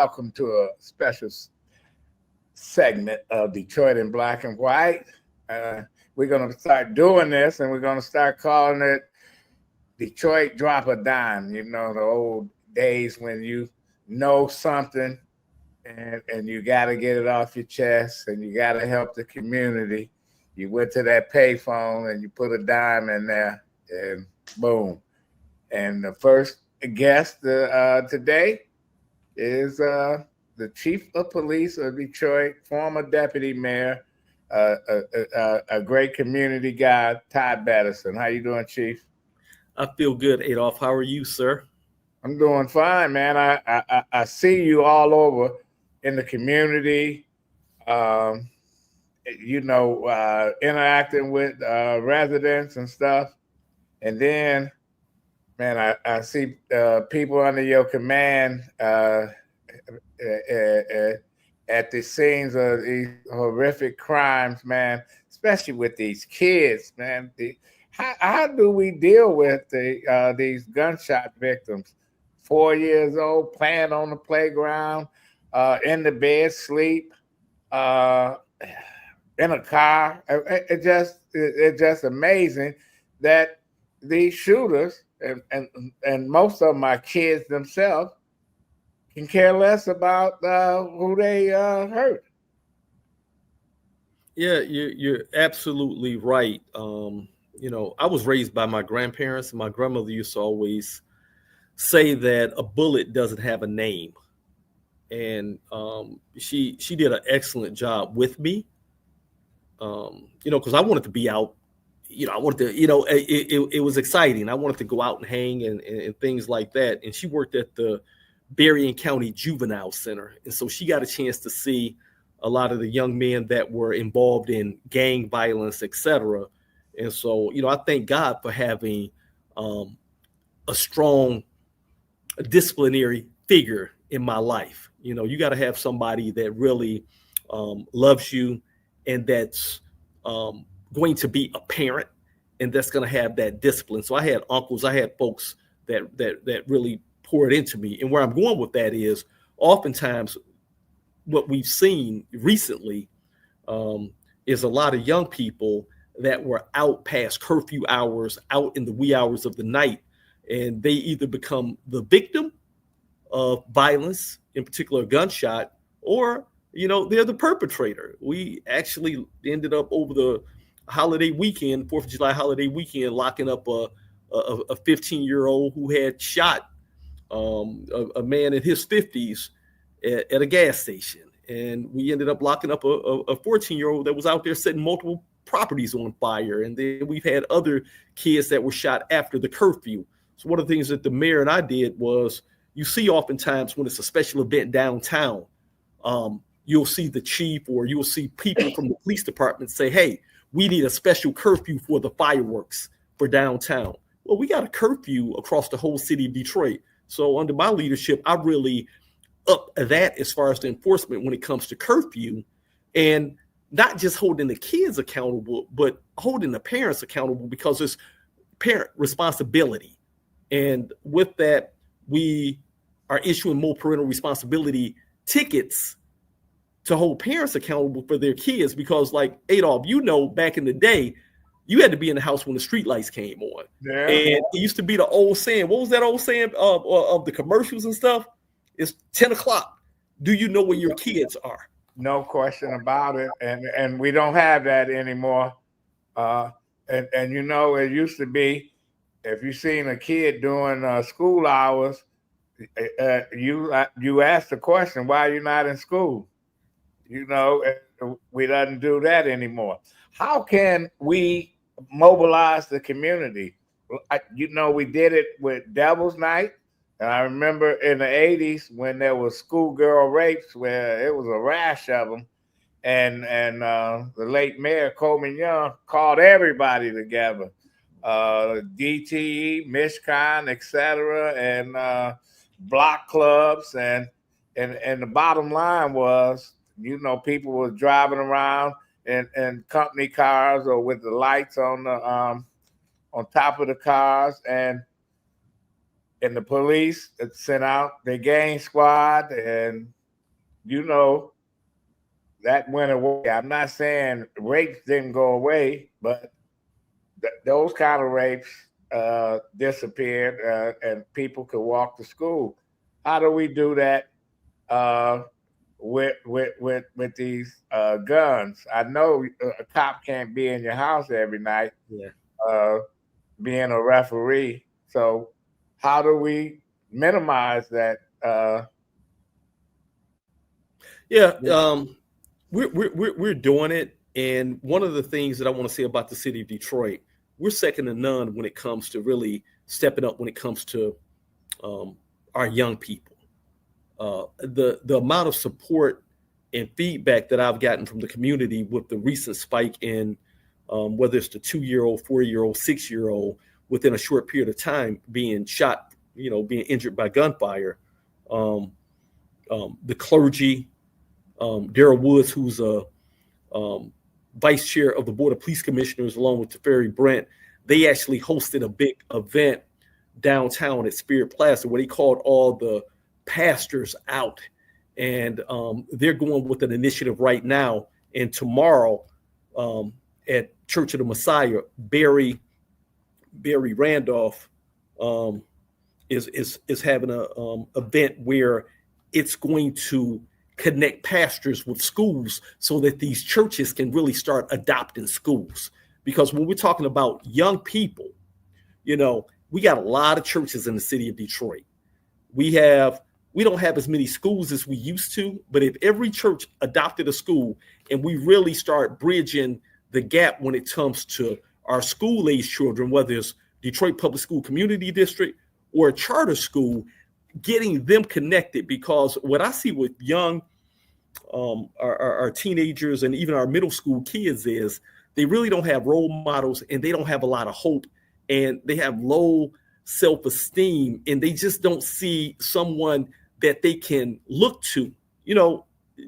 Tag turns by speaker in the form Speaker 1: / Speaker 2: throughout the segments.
Speaker 1: welcome to a special segment of Detroit in Black and White. Uh, we're going to start doing this, and we're going to start calling it Detroit Drop a Dime. You know, the old days when you know something and you got to get it off your chest and you got to help the community. You went to that payphone and you put a dime in there, and boom. And the first guest today is the chief of police of Detroit, former deputy mayor, a great community guy, Todd Bettison. How you doing, Chief?
Speaker 2: I feel good, Adolph. How are you, sir?
Speaker 1: I'm doing fine, man. I see you all over in the community, interacting with residents and stuff. And then, man, I see people under your command at the scenes of these horrific crimes, man, especially with these kids, man. How do we deal with these gunshot victims? 4 years old, playing on the playground, in the bed, sleep, in a car. It's just amazing that these shooters and most of them are kids themselves can care less about who they hurt.
Speaker 2: Yeah, you're absolutely right. I was raised by my grandparents, and my grandmother used to always say that a bullet doesn't have a name, and she did an excellent job with me. Because I wanted to be out. I wanted to. It was exciting. I wanted to go out and hang and things like that. And she worked at the Berrien County Juvenile Center, and so she got a chance to see a lot of the young men that were involved in gang violence, etc. And so, I thank God for having a strong disciplinary figure in my life. You got to have somebody that really loves you and that's going to be a parent and that's going to have that discipline. So I had uncles, I had folks that really poured into me. And where I'm going with that is oftentimes what we've seen recently is a lot of young people that were out past curfew hours, out in the wee hours of the night, and they either become the victim of violence, in particular gunshot, or they're the perpetrator. We actually ended up over the holiday weekend, 4th of July holiday weekend, locking up a 15-year-old who had shot a man in his 50s at a gas station. And we ended up locking up a 14-year-old that was out there setting multiple properties on fire. And then we've had other kids that were shot after the curfew. So one of the things that the mayor and I did was, you see oftentimes when it's a special event downtown, you'll see the chief or you'll see people from the police department say, hey, we need a special curfew for the fireworks for downtown. Well, we got a curfew across the whole city of Detroit. So under my leadership, I really up that as far as the enforcement when it comes to curfew, and not just holding the kids accountable, but holding the parents accountable, because it's parent responsibility. And with that, we are issuing more parental responsibility tickets to hold parents accountable for their kids, because like Adolph, back in the day, you had to be in the house when the street lights came on. Yeah. And it used to be the old saying. What was that old saying of the commercials and stuff? It's 10 o'clock. Do you know where your kids are?
Speaker 1: No question about it. And we don't have that anymore. And it used to be, if you seen a kid doing school hours, you ask the question, why are you not in school? We doesn't do that anymore. How can we mobilize the community? We did it with Devil's Night. And I remember in the 80s when there was schoolgirl rapes where it was a rash of them. And the late Mayor Coleman Young called everybody together, DTE, Mishcon, etc., and block clubs. And the bottom line was, people were driving around in company cars or with the lights on top of the cars, and and the police sent out their gang squad, and that went away. I'm not saying rapes didn't go away, but those kind of rapes disappeared, and people could walk to school. How do we do that with these guns? I know a cop can't be in your house every night, being a referee. So how do we minimize that?
Speaker 2: We're doing it. And one of the things that I want to say about the city of Detroit, we're second to none when it comes to really stepping up when it comes to our young people. The amount of support and feedback that I've gotten from the community with the recent spike in whether it's the 2-year-old, 4-year-old, 6-year-old within a short period of time being shot, being injured by gunfire. The clergy, Darrell Woods, who's a vice chair of the Board of Police Commissioners, along with Teferi Brent, they actually hosted a big event downtown at Spirit Plaza where they called all the pastors out. And they're going with an initiative right now. And tomorrow at Church of the Messiah, Barry Randolph is having a event where it's going to connect pastors with schools so that these churches can really start adopting schools. Because when we're talking about young people, we got a lot of churches in the city of Detroit. We don't have as many schools as we used to, but if every church adopted a school and we really start bridging the gap when it comes to our school-age children, whether it's Detroit Public School Community District or a charter school, getting them connected, because what I see with young, our teenagers and even our middle school kids is they really don't have role models and they don't have a lot of hope and they have low self-esteem and they just don't see someone that they can look to.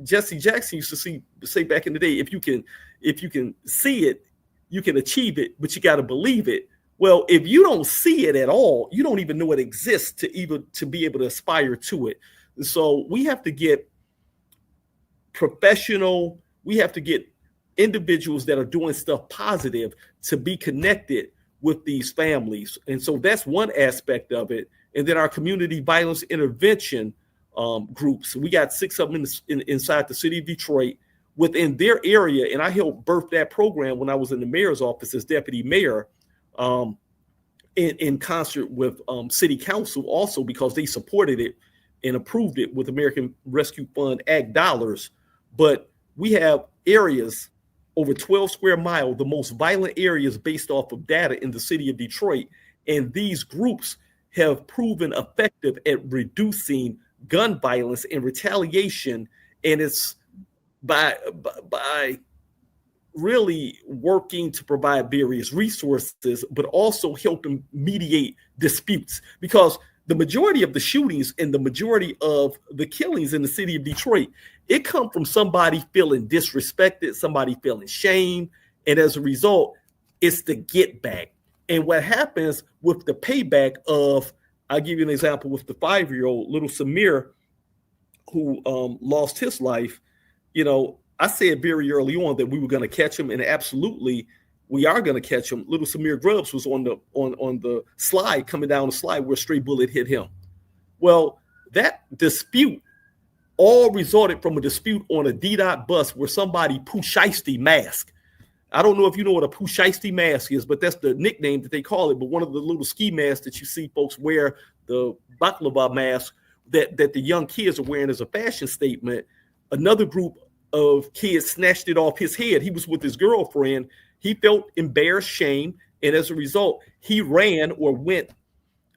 Speaker 2: Jesse Jackson used to say back in the day, if you can see it, you can achieve it, but you got to believe it. Well, if you don't see it at all, you don't even know it exists to be able to aspire to it. So we have to get professional. We have to get individuals that are doing stuff positive to be connected with these families. And so that's one aspect of it. And then our community violence intervention groups. We got 6 of them inside the city of Detroit within their area. And I helped birth that program when I was in the mayor's office as deputy mayor, in concert with city council also, because they supported it and approved it with American Rescue Fund Act dollars. But we have areas over 12 square miles, the most violent areas based off of data in the city of Detroit. And these groups have proven effective at reducing gun violence and retaliation. And it's by really working to provide various resources, but also helping mediate disputes, because the majority of the shootings and the majority of the killings in the city of Detroit, it come from somebody feeling disrespected, somebody feeling shame. And as a result, it's the get back. And what happens with the payback of, I'll give you an example with the 5-year-old little Samir who lost his life. I said very early on that we were going to catch him, and absolutely we are going to catch him. Little Samir Grubbs was on the slide, coming down the slide where a stray bullet hit him. Well, that dispute all resulted from a dispute on a DDOT bus where somebody Pusheisty mask. I don't know if you know what a Pusheisty mask is, but that's the nickname that they call it. But one of the little ski masks that you see folks wear, the baklava mask that the young kids are wearing as a fashion statement, another group of kids snatched it off his head. He was with his girlfriend. He felt embarrassed, shame, and as a result, he ran or went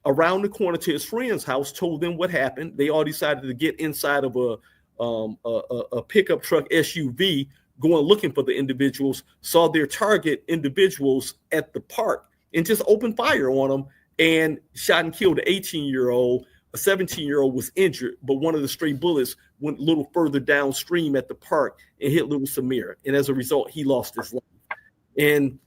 Speaker 2: around the corner to his friend's house, told them what happened. They all decided to get inside of a pickup truck SUV, going looking for the individuals, saw their target individuals at the park, and just opened fire on them and shot and killed an 18-year-old. A 17-year-old was injured, but one of the stray bullets went a little further downstream at the park and hit little Samir. And as a result, he lost his life. And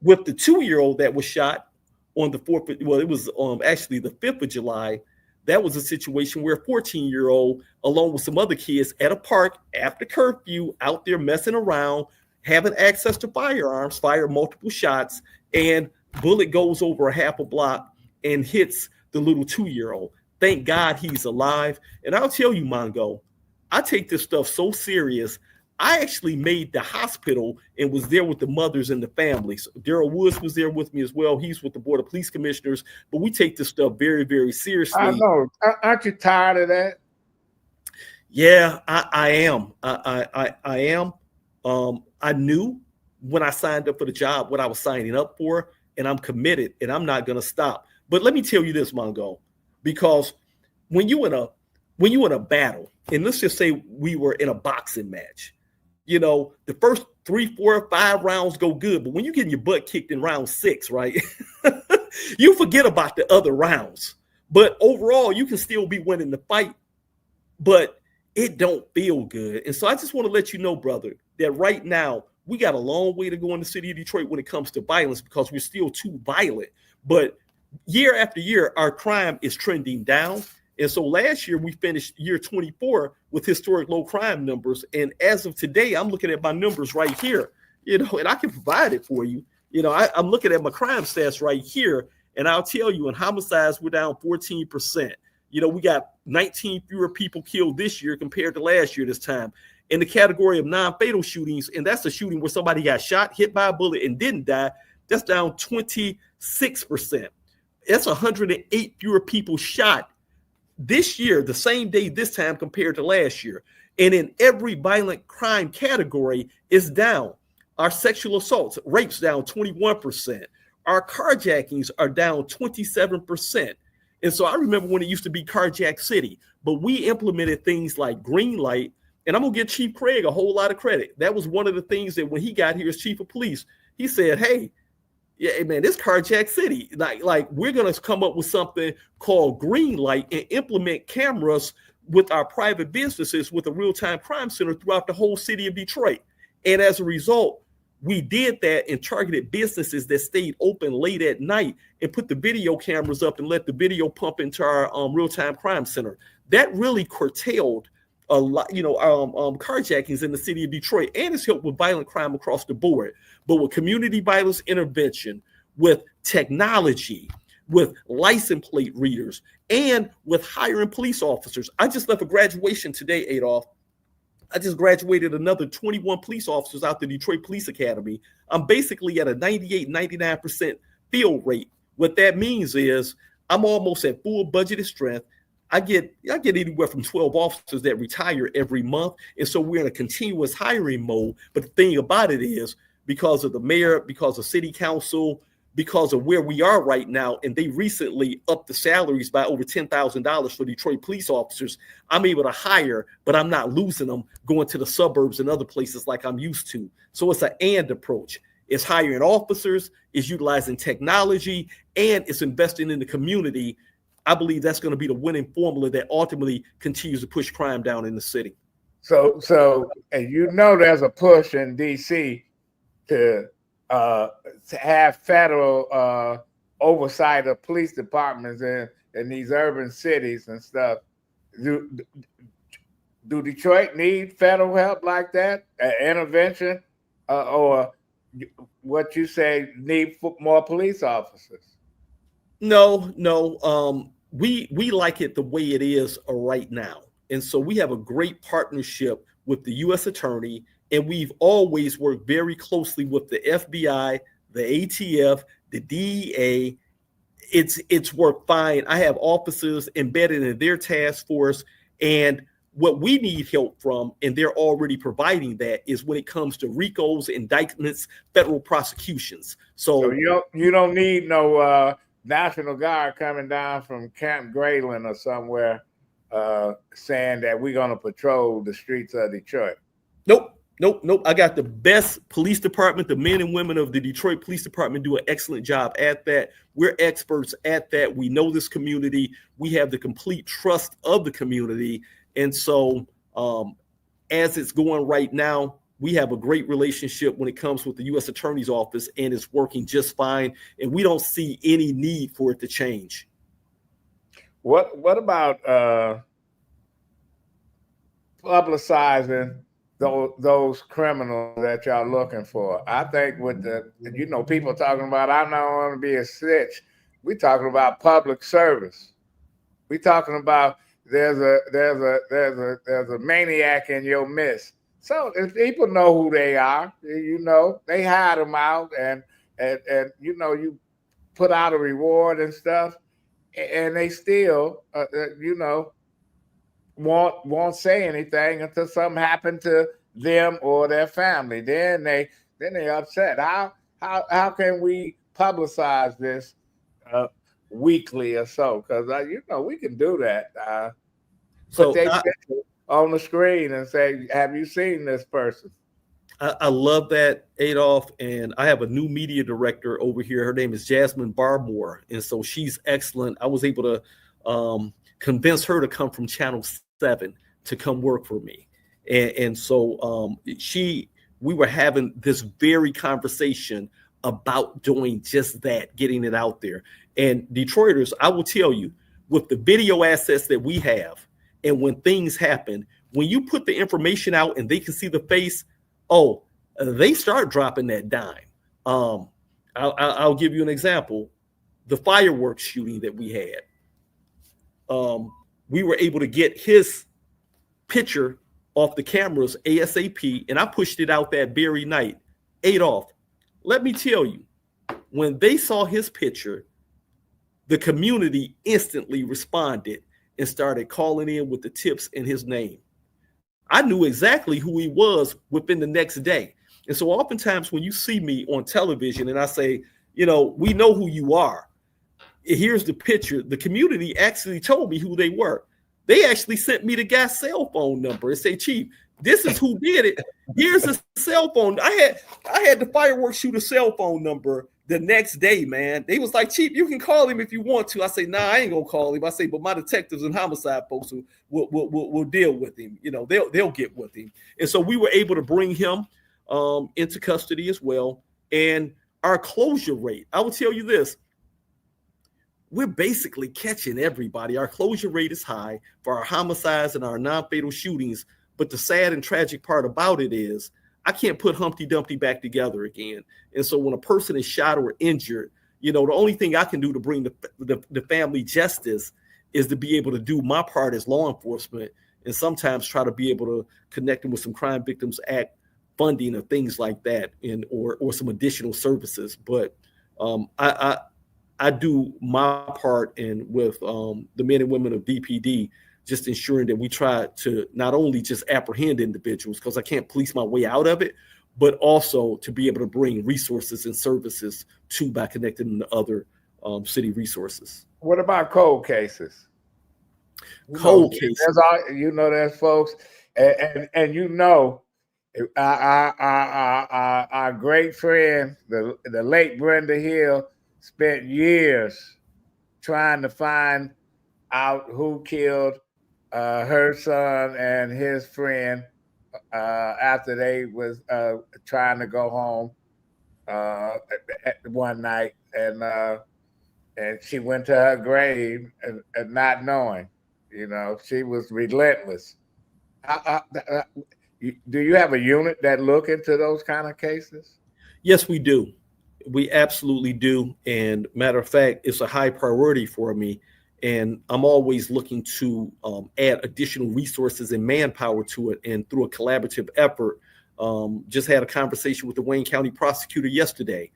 Speaker 2: with the 2-year-old that was shot, on the 4th. Well, it was actually the 5th of July. That was a situation where a 14-year-old, along with some other kids at a park after curfew, out there messing around, having access to firearms, fired multiple shots, and bullet goes over a half a block and hits the little 2-year-old. Thank God he's alive. And I'll tell you, Mongo, I take this stuff so serious. I actually made the hospital and was there with the mothers and the families. Daryl Woods was there with me as well. He's with the Board of Police Commissioners, but we take this stuff very, very seriously.
Speaker 1: I know. Aren't you tired of that?
Speaker 2: Yeah, I am. I am. I knew when I signed up for the job what I was signing up for, and I'm committed, and I'm not going to stop. But let me tell you this, Mongo, because when you in a battle, and let's just say we were in a boxing match, you know, the first 3, 4, 5 rounds go good, but when you're getting your butt kicked in round 6, right, you forget about the other rounds. But overall, you can still be winning the fight, but it don't feel good. And so I just want to let you know, brother, that right now we got a long way to go in the city of Detroit when it comes to violence, because we're still too violent. But year after year, our crime is trending down. And so last year we finished year 24 with historic low crime numbers. And as of today, I'm looking at my numbers right here, you know, and I can provide it for you. You know, I'm looking at my crime stats right here, and I'll tell you, in homicides, we're down 14%. You know, we got 19 fewer people killed this year compared to last year this time. In the category of non-fatal shootings, and that's a shooting where somebody got shot, hit by a bullet, and didn't die, that's down 26%. That's 108 fewer people shot this year, the same day this time compared to last year. And in every violent crime category is down. Our sexual assaults, rapes down 21%. Our carjackings are down 27%. And so I remember when it used to be Carjack City, but we implemented things like green light, and I'm going to give Chief Craig a whole lot of credit. That was one of the things that when he got here as chief of police, he said, hey, yeah, man, this Carjack City, like we're going to come up with something called green light and implement cameras with our private businesses with a real-time crime center throughout the whole city of Detroit. And as a result, we did that and targeted businesses that stayed open late at night and put the video cameras up and let the video pump into our real-time crime center. That really curtailed a lot, you know, carjackings in the city of Detroit, and it's helped with violent crime across the board. But with community violence intervention, with technology, with license plate readers, and with hiring police officers. I just left a graduation today, Adolph. I just graduated another 21 police officers out the Detroit Police Academy. I'm basically at a 98, 99% field rate. What that means is I'm almost at full budgeted strength. I get anywhere from 12 officers that retire every month. And so we're in a continuous hiring mode. But the thing about it is, because of the mayor, because of city council, because of where we are right now, and they recently upped the salaries by over $10,000 for Detroit police officers, I'm able to hire, but I'm not losing them going to the suburbs and other places like I'm used to. So it's an and approach. It's hiring officers, it's utilizing technology, and it's investing in the community. I believe that's going to be the winning formula that ultimately continues to push crime down in the city.
Speaker 1: So, and you know, there's a push in DC to have federal oversight of police departments in these urban cities and stuff. Do Detroit need federal help like that? Intervention, or what you say, need more police officers?
Speaker 2: No. We like it the way it is right now. And so we have a great partnership with the U.S. Attorney, and we've always worked very closely with the FBI, the ATF, the DEA. It's worked fine. I have officers embedded in their task force, and what we need help from, and they're already providing that, is when it comes to RICOs, indictments, federal prosecutions. So
Speaker 1: you don't need no National Guard coming down from Camp Grayland or somewhere saying that we're going to patrol the streets of Detroit.
Speaker 2: Nope. I got the best police department. The men and women of the Detroit Police Department do an excellent job at that. We're experts at that. We know this community. We have the complete trust of the community. And so as it's going right now, We have a great relationship when it comes with the U.S. Attorney's Office, and it's working just fine. And we don't see any need for it to change.
Speaker 1: What about publicizing those criminals that y'all looking for? I think with people talking about, I don't want to be a snitch. We talking about public service. We talking about there's a maniac in your midst. So if people know who they are, they hide them out, and you put out a reward and stuff, and they still won't say anything until something happened to them or their family. Then they upset. How can we publicize this weekly or so? Because we can do that. Put their picture on the screen and say, "Have you seen this person?"
Speaker 2: I love that, Adolph, and I have a new media director over here. Her name is Jasmine Barmore, and so she's excellent. I was able to convince her to come from Channel 7 to come work for me, and so we were having this very conversation about doing just that, getting it out there. And Detroiters, I will tell you, with the video assets that we have, and when things happen, when you put the information out and they can see the face, they start dropping that dime. I'll give you an example. The fireworks shooting that we had. We were able to get his picture off the cameras ASAP, and I pushed it out that very night. Adolph, let me tell you, when they saw his picture, the community instantly responded and started calling in with the tips in his name. I knew exactly who he was within the next day. And so oftentimes when you see me on television and I say, we know who you are, here's the picture, the community actually told me who they were. They actually sent me the guy's cell phone number and say, "Chief, this is who did it. Here's a cell phone." I had the fireworks shooter cell phone number the next day, man. They was like, "Chief, you can call him if you want to." I say, "Nah, I ain't gonna call him." I say, "But my detectives and homicide folks will deal with him. They'll get with him." And so we were able to bring him into custody as well. And our closure rate, I will tell you this, we're basically catching everybody. Our closure rate is high for our homicides and our non-fatal shootings. But the sad and tragic part about it is I can't put Humpty Dumpty back together again. And so when a person is shot or injured, the only thing I can do to bring the family justice is to be able to do my part as law enforcement, and sometimes try to be able to connect them with some Crime Victims Act funding or things like that, or some additional services. But I do my part, and with the men and women of DPD, just ensuring that we try to not only just apprehend individuals, because I can't police my way out of it, but also to be able to bring resources and services by connecting them to other city resources.
Speaker 1: What about cold cases?
Speaker 2: Cold cases.
Speaker 1: There's folks, and our great friend, the late Brenda Hill, spent years trying to find out who killed her son and his friend after they was trying to go home one night, and she went to her grave and not knowing. She was relentless. Do you have a unit that look into those kind of cases?
Speaker 2: Yes, we do. We absolutely do. And matter of fact, it's a high priority for me. And I'm always looking to add additional resources and manpower to it. And through a collaborative effort, just had a conversation with the Wayne County prosecutor yesterday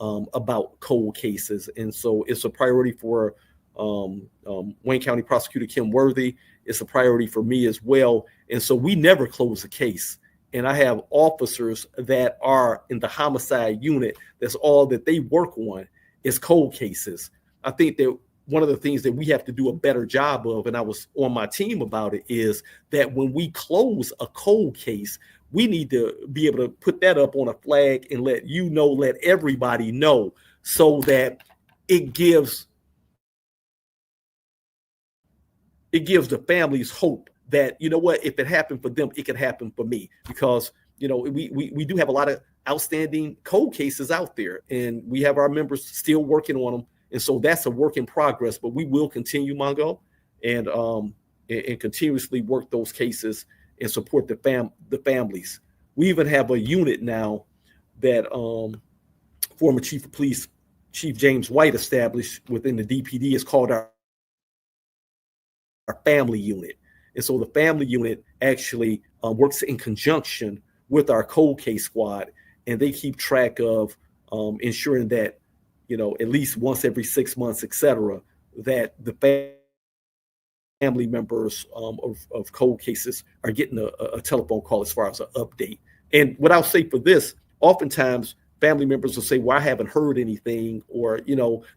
Speaker 2: about cold cases. And so it's a priority for Wayne County prosecutor Kim Worthy. It's a priority for me as well. And so we never close a case. And I have officers that are in the homicide unit. That's all that they work on is cold cases. I think that one of the things that we have to do a better job of, and I was on my team about it, is that when we close a cold case, we need to be able to put that up on a flag and let everybody know, so that it gives the families hope that, if it happened for them, it can happen for me. Because, we do have a lot of outstanding cold cases out there, and we have our members still working on them. And so that's a work in progress, but we will continue, Mongo, and continuously work those cases and support the families. We even have a unit now that former Chief of Police, Chief James White, established within the DPD. Is called our family unit. And so the family unit actually works in conjunction with our cold case squad, and they keep track of ensuring that, at least once every 6 months, et cetera, that the family members of cold cases are getting a telephone call as far as an update. And what I'll say for this, oftentimes family members will say, well, I haven't heard anything, or,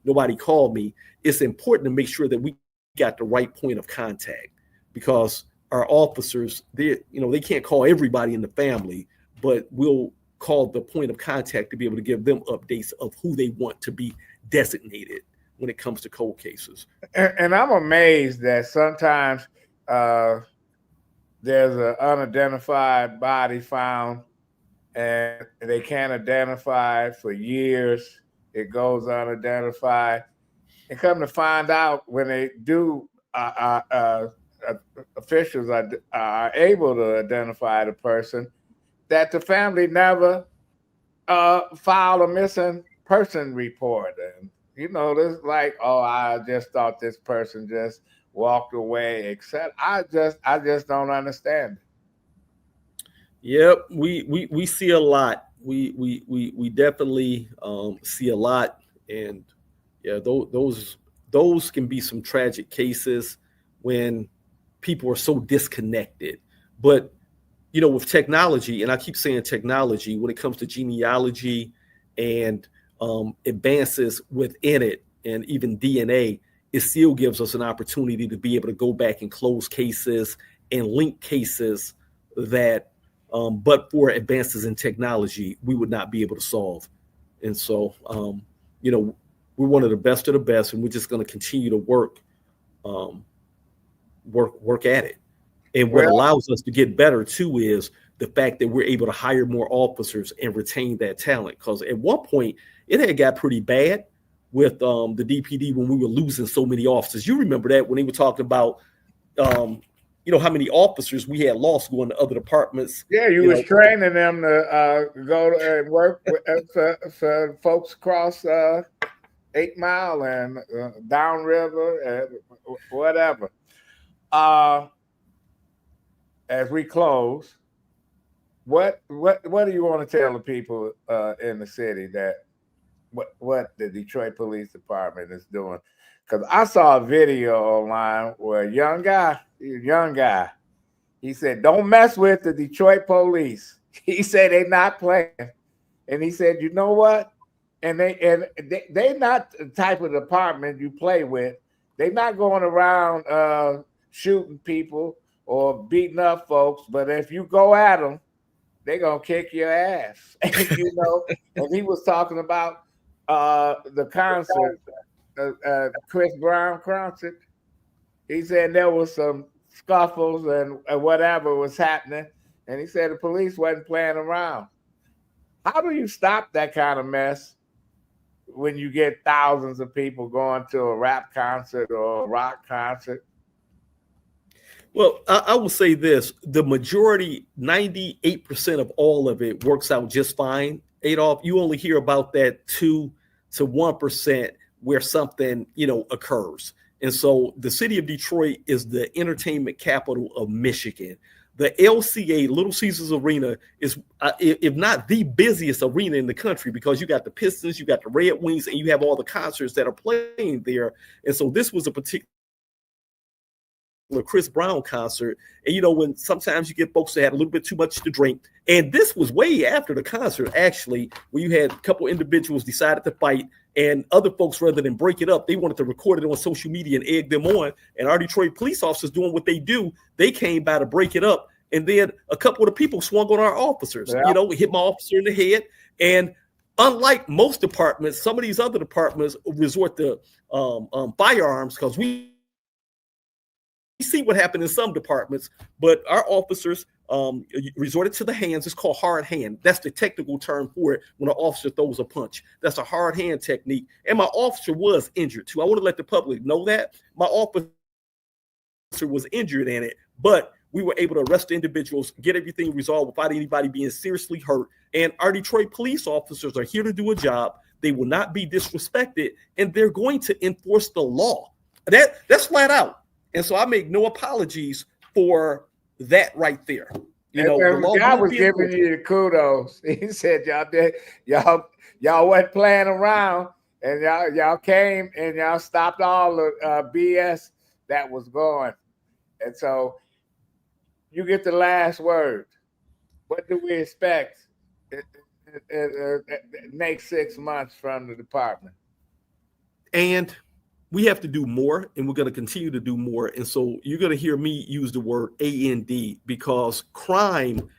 Speaker 2: nobody called me. It's important to make sure that we got the right point of contact, because our officers, they can't call everybody in the family, but we'll call the point of contact to be able to give them updates of who they want to be designated when it comes to cold cases.
Speaker 1: And I'm amazed that sometimes there's an unidentified body found and they can't identify it for years. It goes unidentified. And come to find out, when they do, officials are able to identify the person, that the family never filed a missing person report. And, this like, oh, I just thought this person just walked away, except I just don't understand it.
Speaker 2: Yep, we see a lot. We definitely see a lot, and yeah, those can be some tragic cases when people are so disconnected. But with technology, and I keep saying technology, when it comes to genealogy and advances within it, and even DNA, it still gives us an opportunity to be able to go back and close cases and link cases that, but for advances in technology, we would not be able to solve. And so, we're one of the best and we're just going to continue to work at it. And what allows us to get better too is the fact that we're able to hire more officers and retain that talent. Because at one point, it had got pretty bad with the DPD when we were losing so many officers. You remember that when they were talking about, how many officers we had lost going to other departments.
Speaker 1: Yeah, you was training them to go and work for folks across 8 Mile and downriver and whatever. As we close, what do you want to tell the people in the city that what the Detroit Police Department is doing? Because I saw a video online where a young guy, he said, "Don't mess with the Detroit police." He said they're not playing, and he said, "You know what? And they not the type of department you play with. They're not going around shooting people or beating up folks, but if you go at them, they're gonna kick your ass." And he was talking about the concert, Chris Brown concert. He said there was some scuffles and whatever was happening, and he said the police wasn't playing around. How do you stop that kind of mess when you get thousands of people going to a rap concert or a rock concert?
Speaker 2: Well, I will say this: the majority, 98% of all of it works out just fine. Adolph, you only hear about that 2 to 1% where something, occurs. And so the city of Detroit is the entertainment capital of Michigan. The LCA, Little Caesars Arena, is, if not the busiest arena in the country, because you got the Pistons, you got the Red Wings, and you have all the concerts that are playing there. And so this was a particular Chris Brown concert. And when sometimes you get folks that had a little bit too much to drink, and this was way after the concert, actually, where you had a couple individuals decided to fight, and other folks, rather than break it up, they wanted to record it on social media and egg them on. And our Detroit police officers, doing what they do, they came by to break it up. And then a couple of the people swung on our officers, hit my officer in the head. And unlike most departments, some of these other departments resort to firearms, because we see what happened in some departments, but our officers resorted to the hands. It's called hard hand. That's the technical term for it when an officer throws a punch. That's a hard hand technique. And my officer was injured too. I want to let the public know that my officer was injured in it, but we were able to arrest the individuals, get everything resolved without anybody being seriously hurt. And our Detroit police officers are here to do a job. They will not be disrespected, and they're going to enforce the law. That's flat out. And so I make no apologies for that right there. You know,
Speaker 1: the guy was giving you the kudos. He said y'all wasn't playing around, and y'all came and y'all stopped all the BS that was going. And so you get the last word. What do we expect next 6 months from the department?
Speaker 2: And we have to do more, and we're going to continue to do more. And so you're going to hear me use the word AND, because crime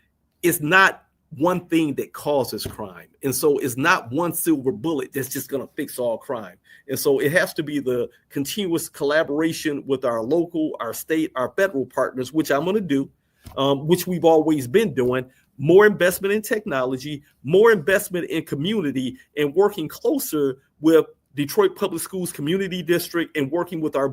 Speaker 2: is not one thing that causes crime. And so it's not one silver bullet that's just going to fix all crime. And so it has to be the continuous collaboration with our local, our state, our federal partners, which I'm going to do, which we've always been doing. More investment in technology, more investment in community, and working closer with Detroit Public Schools Community District and working with our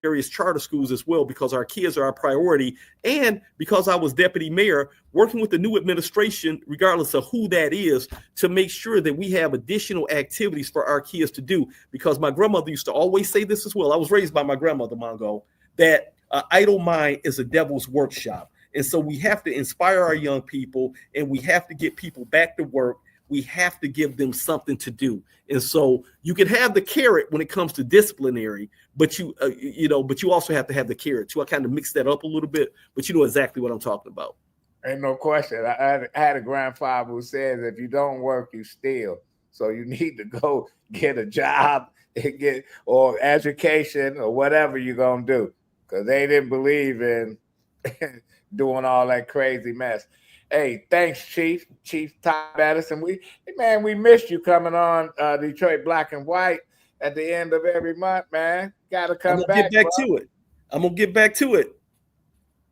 Speaker 2: various charter schools as well, because our kids are our priority. And because I was deputy mayor, working with the new administration, regardless of who that is, to make sure that we have additional activities for our kids to do. Because my grandmother used to always say this as well. I was raised by my grandmother, Mongo, that idle mind is a devil's workshop. And so we have to inspire our young people, and we have to get people back to work. We have to give them something to do. And so you can have the carrot when it comes to disciplinary, but you also have to have the carrot too. I kind of mixed that up a little bit, but you know exactly what I'm talking about.
Speaker 1: Ain't no question. I had a grandfather who says if you don't work, you steal. So you need to go get a job and or education or whatever you're gonna do, because they didn't believe in doing all that crazy mess. Hey, thanks, Chief Todd Bettison. We missed you coming on Detroit Black and White at the end of every month, man. Got to come back.
Speaker 2: I'm gonna get back to it.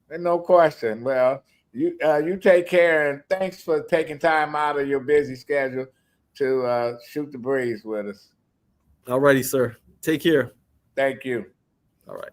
Speaker 1: There's no question. Well, you take care, and thanks for taking time out of your busy schedule to shoot the breeze with us.
Speaker 2: All righty, sir. Take care.
Speaker 1: Thank you.
Speaker 2: All right.